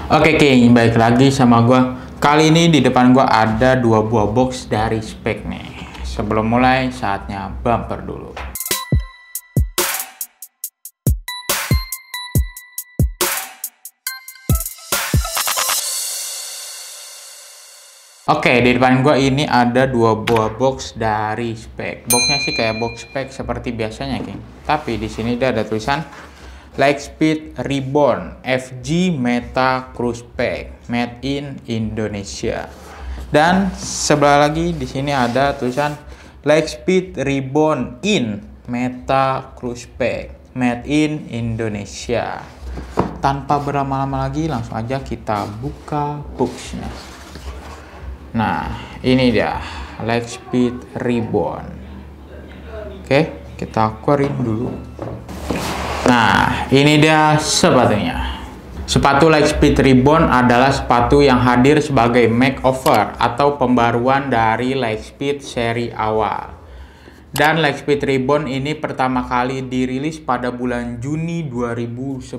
Oke King, balik lagi sama gua. Kali ini di depan gua ada dua buah box dari Speck nih. Sebelum mulai, saatnya bumper dulu. Oke, di depan gua ini ada dua buah box dari Speck. Boxnya sih kayak box Speck seperti biasanya, King. Tapi di sini dia ada tulisan Lightspeed Reborn FG Meta Cruise Pack Made in Indonesia. Dan sebelah lagi di sini ada tulisan Lightspeed Reborn in Meta Cruise Pack Made in Indonesia. Tanpa berlama-lama lagi, langsung aja kita buka boxnya. Nah, ini dia Lightspeed Reborn. Oke, kita keluarin dulu. Nah, ini dia sepatunya. Sepatu Lightspeed Reborn adalah sepatu yang hadir sebagai makeover atau pembaruan dari Lightspeed seri awal. Dan Lightspeed Reborn ini pertama kali dirilis pada bulan Juni 2019.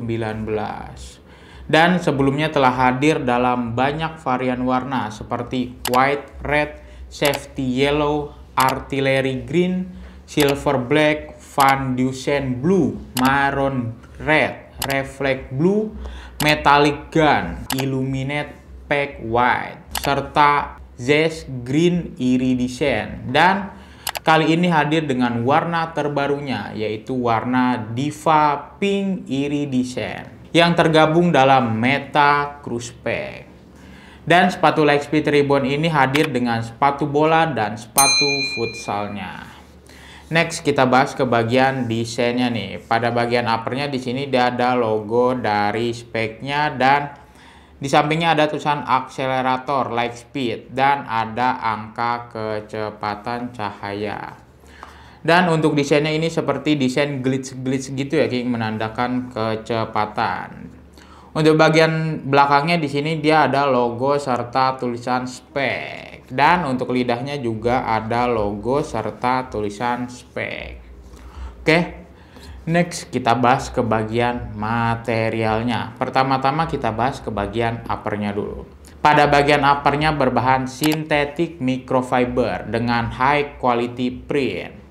Dan sebelumnya telah hadir dalam banyak varian warna seperti white, red, safety yellow, artillery green, silver black, Van Dusen blue, maroon red, reflect blue, metallic gun, illuminate pack white, serta zest green iridescent. Dan kali ini hadir dengan warna terbarunya, yaitu warna Diva Pink Iridescent yang tergabung dalam Meta Cruise Pack. Dan sepatu Lightspeed Reborn ini hadir dengan sepatu bola dan sepatu futsalnya. Next, kita bahas ke bagian desainnya nih. Pada bagian uppernya di sini dia ada logo dari Specknya, dan di sampingnya ada tulisan akselerator Lightspeed dan ada angka kecepatan cahaya. Dan untuk desainnya ini seperti desain glitch gitu ya, King, menandakan kecepatan. Untuk bagian belakangnya di sini dia ada logo serta tulisan Speck. Dan untuk lidahnya juga ada logo serta tulisan Speck. Oke. Next, kita bahas ke bagian materialnya. Pertama-tama kita bahas ke bagian uppernya dulu. Pada bagian uppernya berbahan sintetik microfiber dengan high quality print.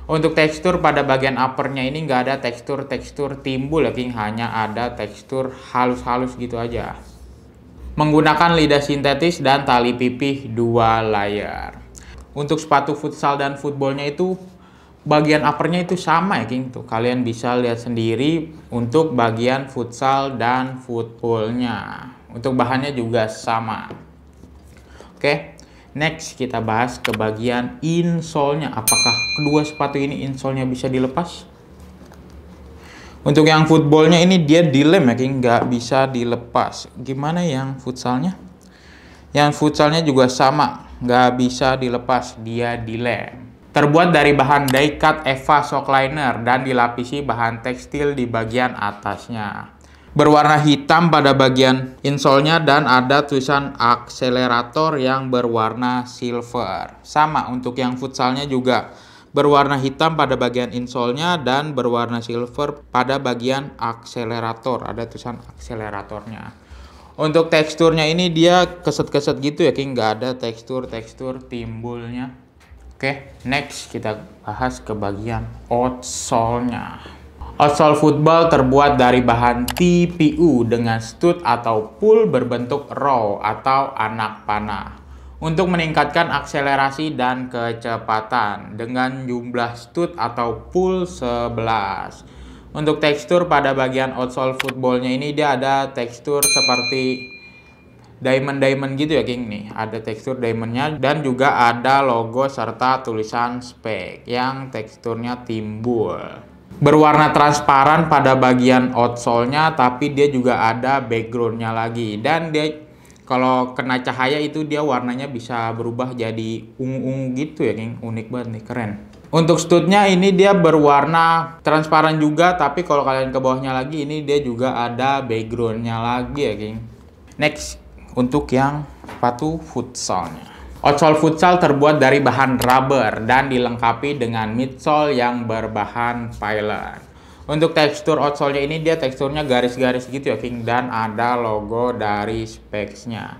Untuk tekstur pada bagian uppernya ini nggak ada tekstur-tekstur timbul ya, King. Hanya ada tekstur halus-halus gitu aja. Menggunakan lidah sintetis dan tali pipih 2 layer. Untuk sepatu futsal dan footballnya itu bagian uppernya itu sama ya, King. Tuh, kalian bisa lihat sendiri untuk bagian futsal dan footballnya. Untuk bahannya juga sama. Oke. Next, kita bahas ke bagian insole-nya. Apakah kedua sepatu ini insole-nya bisa dilepas? Untuk yang footballnya ini dia dilem ya, King, nggak bisa dilepas. Gimana yang futsalnya? Yang futsalnya juga sama, nggak bisa dilepas, dia dilem. Terbuat dari bahan die-cut EVA Shockliner dan dilapisi bahan tekstil di bagian atasnya. Berwarna hitam pada bagian insole-nya dan ada tulisan akselerator yang berwarna silver. Sama untuk yang futsalnya juga berwarna hitam pada bagian insole-nya dan berwarna silver pada bagian akselerator. Ada tulisan akseleratornya. Untuk teksturnya ini dia keset-keset gitu ya, King. Nggak ada tekstur-tekstur timbulnya. Oke, next kita bahas ke bagian outsole-nya. Outsole football terbuat dari bahan TPU dengan stud atau pull berbentuk row atau anak panah untuk meningkatkan akselerasi dan kecepatan dengan jumlah stud atau pull 11. Untuk tekstur pada bagian outsole footballnya ini dia ada tekstur seperti diamond gitu ya, King. Nih ada tekstur diamondnya dan juga ada logo serta tulisan Speck yang teksturnya timbul. Berwarna transparan pada bagian outsole-nya, tapi dia juga ada background-nya lagi. Dan dia kalau kena cahaya itu dia warnanya bisa berubah jadi ungu-ungu gitu ya, King. Unik banget nih, keren. Untuk stud-nya ini dia berwarna transparan juga, tapi kalau kalian ke bawahnya lagi ini dia juga ada background-nya lagi ya, King. Next, untuk yang sepatu futsalnya. Outsole futsal terbuat dari bahan rubber dan dilengkapi dengan midsole yang berbahan pylon. Untuk tekstur outsole-nya ini dia teksturnya garis-garis gitu ya King, dan ada logo dari specs-nya.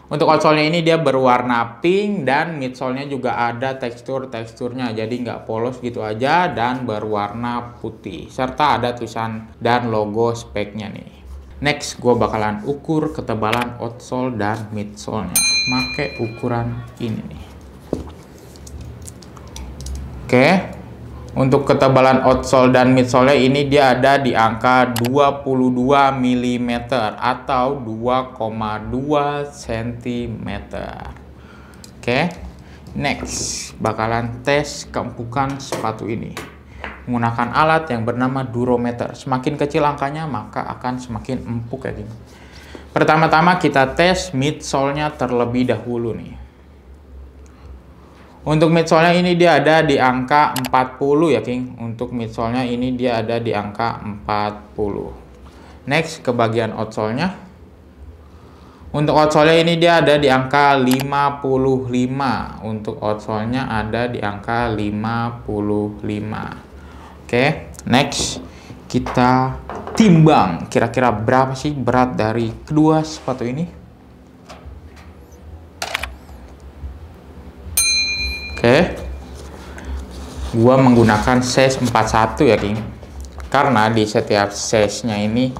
Untuk outsole-nya ini dia berwarna pink dan midsole-nya juga ada teksturnya, jadi nggak polos gitu aja dan berwarna putih, serta ada tulisan dan logo speknya nih. Next, gue bakalan ukur ketebalan outsole dan midsole-nya pakai ukuran ini nih. Oke. Untuk ketebalan outsole dan midsole ini dia ada di angka 22 mm atau 2,2 cm. Oke. Next, bakalan tes keempukan sepatu ini menggunakan alat yang bernama durometer. Semakin kecil angkanya maka akan semakin empuk ya King. Pertama-tama kita tes midsole-nya terlebih dahulu nih. Untuk midsole-nya ini dia ada di angka 40 ya King. Untuk midsole-nya ini dia ada di angka 40. Next, ke bagian outsole-nya. Untuk outsole-nya ini dia ada di angka 55. Untuk outsole-nya ada di angka 55. Oke, next kita timbang kira-kira berapa sih berat dari kedua sepatu ini. Oke, gua menggunakan size 41 ya King, karena di setiap size-nya ini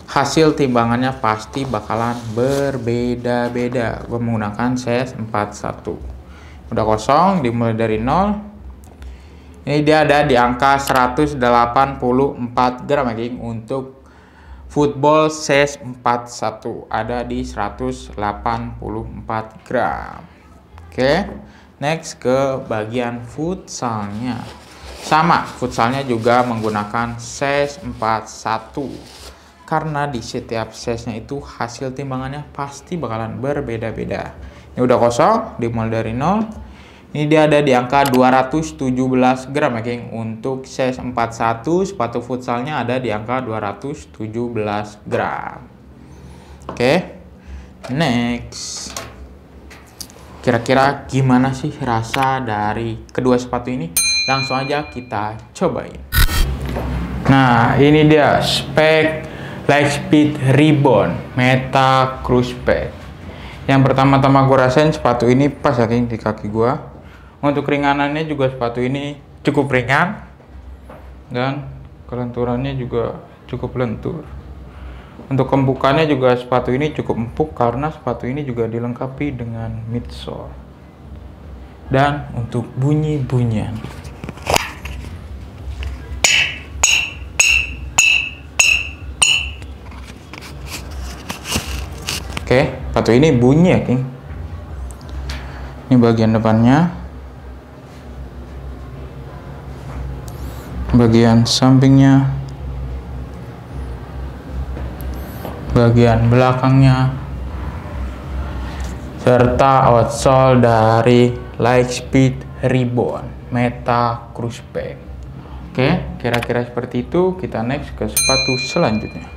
hasil timbangannya pasti bakalan berbeda-beda. Gua menggunakan size 41. Udah kosong, dimulai dari 0. Ini dia ada di angka 184 gram ya King. Untuk football size 41 ada di 184 gram. Oke. Next, ke bagian futsalnya. Sama, futsalnya juga menggunakan size 41. Karena di setiap size-nya itu hasil timbangannya pasti bakalan berbeda-beda. Ini udah kosong, dimulai dari 0. Ini dia ada di angka 217 gram ya King. Untuk size 41, sepatu futsalnya ada di angka 217 gram. Oke. Next. Kira-kira gimana sih rasa dari kedua sepatu ini? Langsung aja kita cobain. Nah, ini dia spek Lightspeed Rebound Meta Cruise Pack. Yang pertama-tama gue rasain sepatu ini pas ya King di kaki gue. Untuk keringanannya juga sepatu ini cukup ringan. Dan kelenturannya juga cukup lentur. Untuk empukannya juga sepatu ini cukup empuk karena sepatu ini juga dilengkapi dengan midsole. Dan untuk bunyi-bunyian, oke, sepatu ini bunyi ya King. Ini bagian depannya, bagian sampingnya, bagian belakangnya, serta outsole dari Lightspeed Rebound Meta Cruise Pack. Oke, kira-kira seperti itu. Kita next ke sepatu selanjutnya.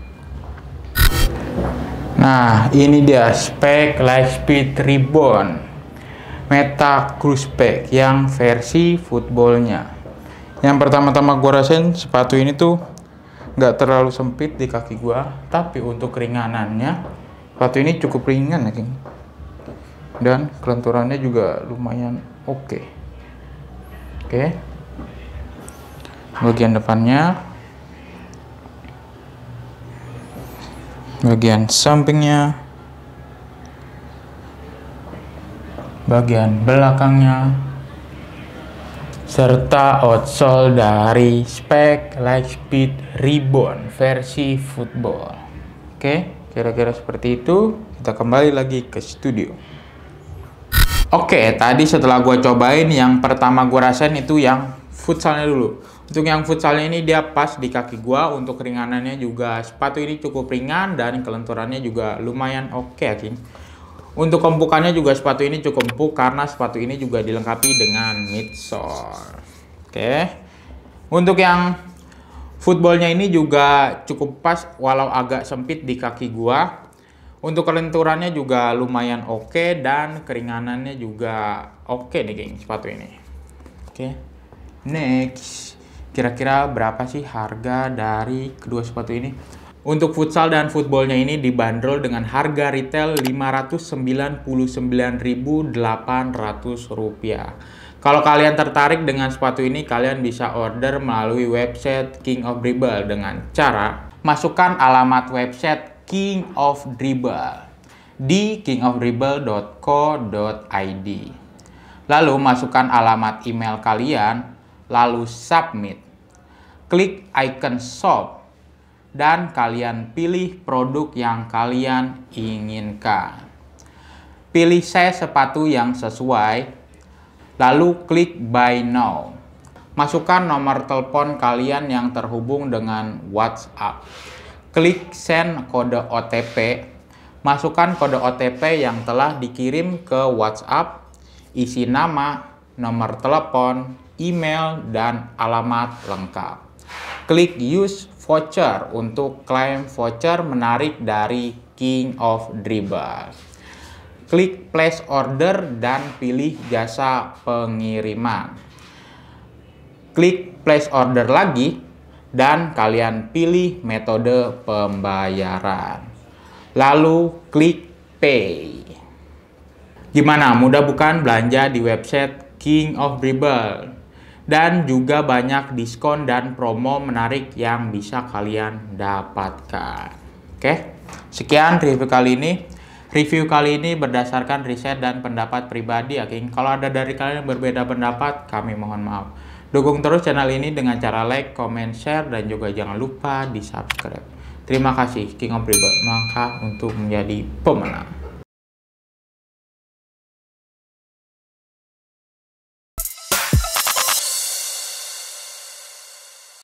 Nah, ini dia spek Lightspeed Rebound Meta Cruise Pack yang versi footballnya. Yang pertama-tama gue rasain sepatu ini tuh nggak terlalu sempit di kaki gua, tapi untuk keringanannya sepatu ini cukup ringan ya King. Dan kelenturannya juga lumayan oke. Oke. Bagian depannya, bagian sampingnya, bagian belakangnya, serta outsole dari spek Lightspeed Rebound versi football. Oke, kira-kira seperti itu. Kita kembali lagi ke studio. Oke, tadi setelah gue cobain, yang pertama gue rasain itu yang futsalnya dulu. Untuk yang futsalnya ini dia pas di kaki gue. Untuk keringanannya juga sepatu ini cukup ringan dan kelenturannya juga lumayan oke ya King. Untuk empukannya juga sepatu ini cukup empuk karena sepatu ini juga dilengkapi dengan midsole. Oke. Untuk yang footballnya ini juga cukup pas walau agak sempit di kaki gua. Untuk kelenturannya juga lumayan oke dan keringanannya juga oke nih geng sepatu ini. Oke. Next, Kira-kira berapa sih harga dari kedua sepatu ini? Untuk futsal dan footballnya ini dibanderol dengan harga retail Rp599.800. Kalau kalian tertarik dengan sepatu ini, kalian bisa order melalui website King of Dribble dengan cara masukkan alamat website King of Dribble di kingofdribble.co.id. Lalu masukkan alamat email kalian, lalu submit. Klik icon shop dan kalian pilih produk yang kalian inginkan. Pilih size sepatu yang sesuai, lalu klik buy now. Masukkan nomor telepon kalian yang terhubung dengan WhatsApp. Klik send kode OTP. Masukkan kode OTP yang telah dikirim ke WhatsApp, isi nama, nomor telepon, email, dan alamat lengkap. Klik use voucher untuk klaim voucher menarik dari King of Dribble. Klik place order dan pilih jasa pengiriman. Klik place order lagi dan kalian pilih metode pembayaran. Lalu klik pay. Gimana? Mudah bukan belanja di website King of Dribble? Dan juga banyak diskon dan promo menarik yang bisa kalian dapatkan. Oke, sekian review kali ini. Review kali ini berdasarkan riset dan pendapat pribadi ya, King. Kalau ada dari kalian yang berbeda pendapat, kami mohon maaf. Dukung terus channel ini dengan cara like, comment, share, dan juga jangan lupa di subscribe. Terima kasih, King of Dribble, langkah untuk menjadi pemenang.